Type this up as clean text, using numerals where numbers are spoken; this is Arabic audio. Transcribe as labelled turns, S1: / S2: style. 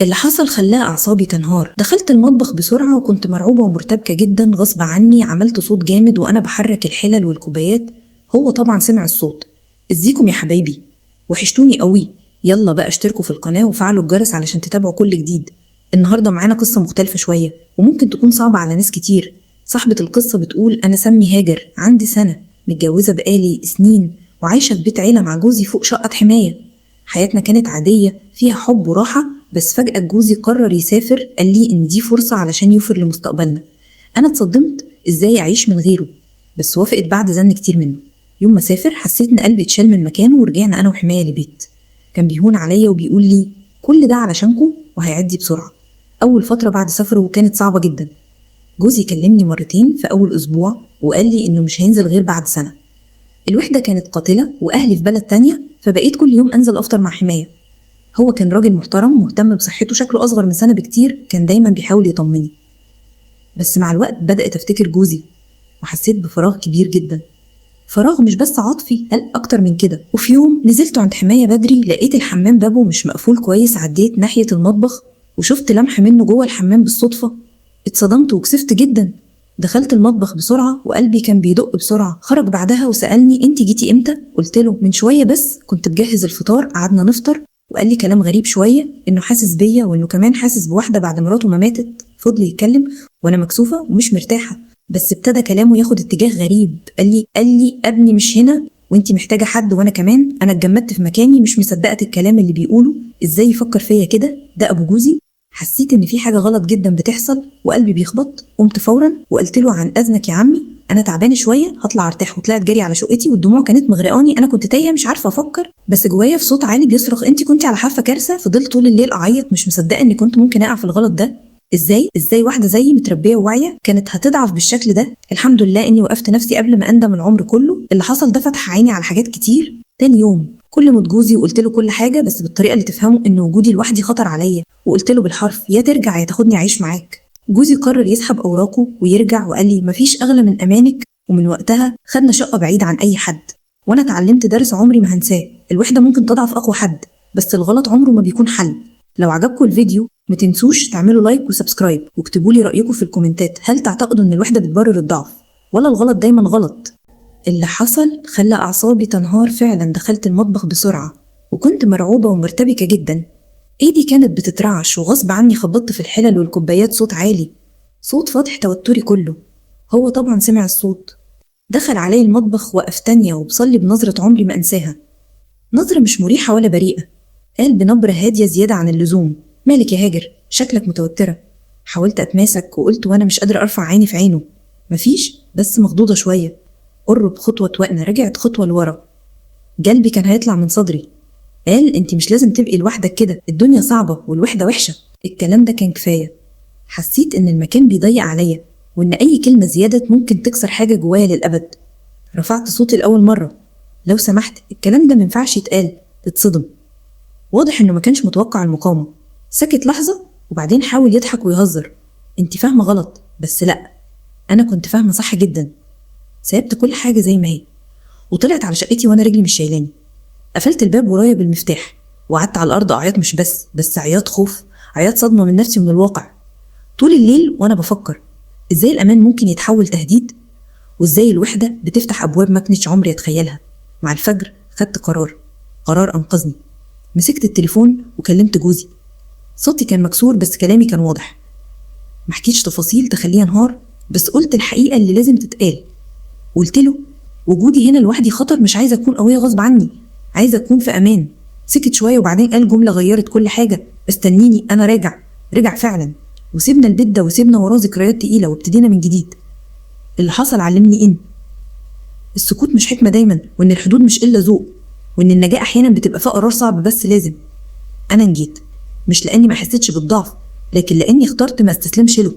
S1: اللي حصل خلاه أعصابي تنهار. دخلت المطبخ بسرعة وكنت مرعوبة ومرتبكة جدا. غصب عني عملت صوت جامد وأنا بحرك الحلل والكوبايات. هو طبعا سمع الصوت. ازيكم يا حبايبي، وحشتوني قوي. يلا بقى اشتركوا في القناة وفعلوا الجرس علشان تتابعوا كل جديد. النهاردة معانا قصة مختلفة شوية وممكن تكون صعبة على ناس كتير. صاحبة القصة بتقول: أنا سمي هاجر، عندي سنة، متجوزة بقالي سنين، وعايشة في بيت عيلة مع جوزي فوق شقة حماية. حياتنا كانت عادية فيها حب وراحة، بس فجأة جوزي قرر يسافر. قال لي إن دي فرصة علشان يوفر لمستقبلنا. أنا اتصدمت، إزاي أعيش من غيره؟ بس وافقت بعد زن كتير منه. يوم ما سافر حسيت إن قلبي اتشال من مكانه ورجعنا أنا وحماية لبيت. كان بيهون عليا وبيقول لي: كل ده علشانكم وهيعدي بسرعة. أول فترة بعد سفره كانت صعبة جدا. جوزي كلمني مرتين في أول أسبوع وقال لي إنه مش هينزل غير بعد سنة. الوحدة كانت قاتلة وأهلي في بلد تانية، فبقيت كل يوم أنزل أفطر مع حماية. هو كان راجل محترم مهتم بصحته، شكله أصغر من سنة بكتير، كان دايما بيحاول يطمني. بس مع الوقت بدأت أفتكر جوزي وحسيت بفراغ كبير جدا. فراغ مش بس عاطفي، قال أكتر من كده. وفي يوم نزلت عند حماية بدري، لقيت الحمام بابه مش مقفول كويس. عديت ناحية المطبخ وشفت لمح منه جوه الحمام بالصدفة. اتصدمت وكسفت جدا. دخلت المطبخ بسرعة وقلبي كان بيدق بسرعة. خرج بعدها وسألني: انتي جيتي امتى؟ قلت له: من شوية بس، كنت بجهز الفطار. قعدنا نفطر وقال لي كلام غريب شوية، انه حاسس بيا وانه كمان حاسس بواحدة بعد مراته ما ماتت. فضل يتكلم وانا مكسوفة ومش مرتاحة، بس ابتدى كلامه ياخد اتجاه غريب. قال لي: ابني مش هنا وانتي محتاجة حد وانا كمان. انا اتجمدت في مكاني مش مصدقة الكلام اللي بيقوله. ازاي يفكر فيا كده؟ ده ابو جوزي. حسيت ان في حاجة غلط جدا بتحصل وقلبي بيخبط. قمت فورا وقلت له: عن اذنك يا عمي، انا تعبانه شويه، هطلع ارتاح. وطلعت جري على شقتي والدموع كانت مغرقاني. انا كنت تايهه مش عارفه افكر، بس جوايا في صوت عالي بيصرخ: انت كنتي على حافه كارثه. فضلت طول الليل اعيط مش مصدقه اني كنت ممكن اقع في الغلط ده. ازاي واحده زيي متربيه وواعيه كانت هتضعف بالشكل ده؟ الحمد لله اني وقفت نفسي قبل ما اندم العمر كله. اللي حصل ده فتح عيني على حاجات كتير. تاني يوم كلمت جوزي وقلت له كل حاجه، بس بالطريقه اللي تفهمه ان وجودي لوحدي خطر عليا. وقلت له بالحرف: يا ترجع يا تاخدني اعيش معاك. جوزي قرر يسحب اوراقه ويرجع وقال لي: مفيش اغلى من امانك. ومن وقتها خدنا شقه بعيد عن اي حد. وانا اتعلمت درس عمري ما هنساه: الوحده ممكن تضعف اقوى حد، بس الغلط عمره ما بيكون حل. لو عجبكم الفيديو ما تنسوش تعملوا لايك وسبسكرايب، واكتبوا لي رايكم في الكومنتات. هل تعتقدوا ان الوحده بتبرر الضعف ولا الغلط دايما غلط؟ اللي حصل خلى اعصابي تنهار فعلا. دخلت المطبخ بسرعه وكنت مرعوبه ومرتبكه جدا. ايدي كانت بتترعش وغصب عني خبطت في الحلل والكوبايات صوت عالي، صوت فاتح توتري كله. هو طبعا سمع الصوت. دخل علي المطبخ، وقف تانية وبصلي بنظرة عمري ما انساها، نظرة مش مريحة ولا بريئة. قال بنبرة هادية زيادة عن اللزوم: مالك يا هاجر؟ شكلك متوترة. حاولت اتماسك وقلت وانا مش قادرة ارفع عيني في عينه: مفيش، بس مخضوضة شوية. قرب خطوة وقنا، رجعت خطوة لورا. قلبي كان هيطلع من صدري. قال: انت مش لازم تبقي لوحدك كده، الدنيا صعبة والوحدة وحشة. الكلام ده كان كفاية. حسيت ان المكان بيضيق عليا وان اي كلمة زيادة ممكن تكسر حاجة جوايا للأبد. رفعت صوتي لأول مرة: لو سمحت، الكلام ده مينفعش يتقال، تتصدم. واضح انه ما كانش متوقع المقاومة. سكت لحظة وبعدين حاول يضحك ويهزر: انت فاهمة غلط. بس لا، انا كنت فاهمة صح جدا. سيبت كل حاجة زي ما هي وطلعت على شقتي وانا رجلي مش شايلاني. قفلت الباب ورايا بالمفتاح وقعدت على الارض اعيط، مش بس عياط خوف، عياط صدمة من نفسي ومن الواقع. طول الليل وانا بفكر ازاي الامان ممكن يتحول تهديد، وازاي الوحدة بتفتح ابواب ما كنتش عمري اتخيلها. مع الفجر خدت قرار انقذني. مسكت التليفون وكلمت جوزي. صوتي كان مكسور بس كلامي كان واضح. محكيتش تفاصيل تخليه ينهار، بس قلت الحقيقة اللي لازم تتقال. قلت له: وجودي هنا لوحدي خطر، مش عايزة أكون قوية غصب عني، عايزة أكون في أمان. سكت شوية وبعدين قال جملة غيرت كل حاجة: استنيني أنا راجع. رجع فعلا، وسيبنا البيت ده وسيبنا وراه ذكريات تقيلة وابتدينا من جديد. اللي حصل علمني إن السكوت مش حكمة دايما، وإن الحدود مش إلا ذوق، وإن النجاة أحيانا بتبقى فيها قرار صعب بس لازم. أنا نجيت مش لأني ما حسيتش بالضعف، لكن لأني اخترت ما استسلمش له.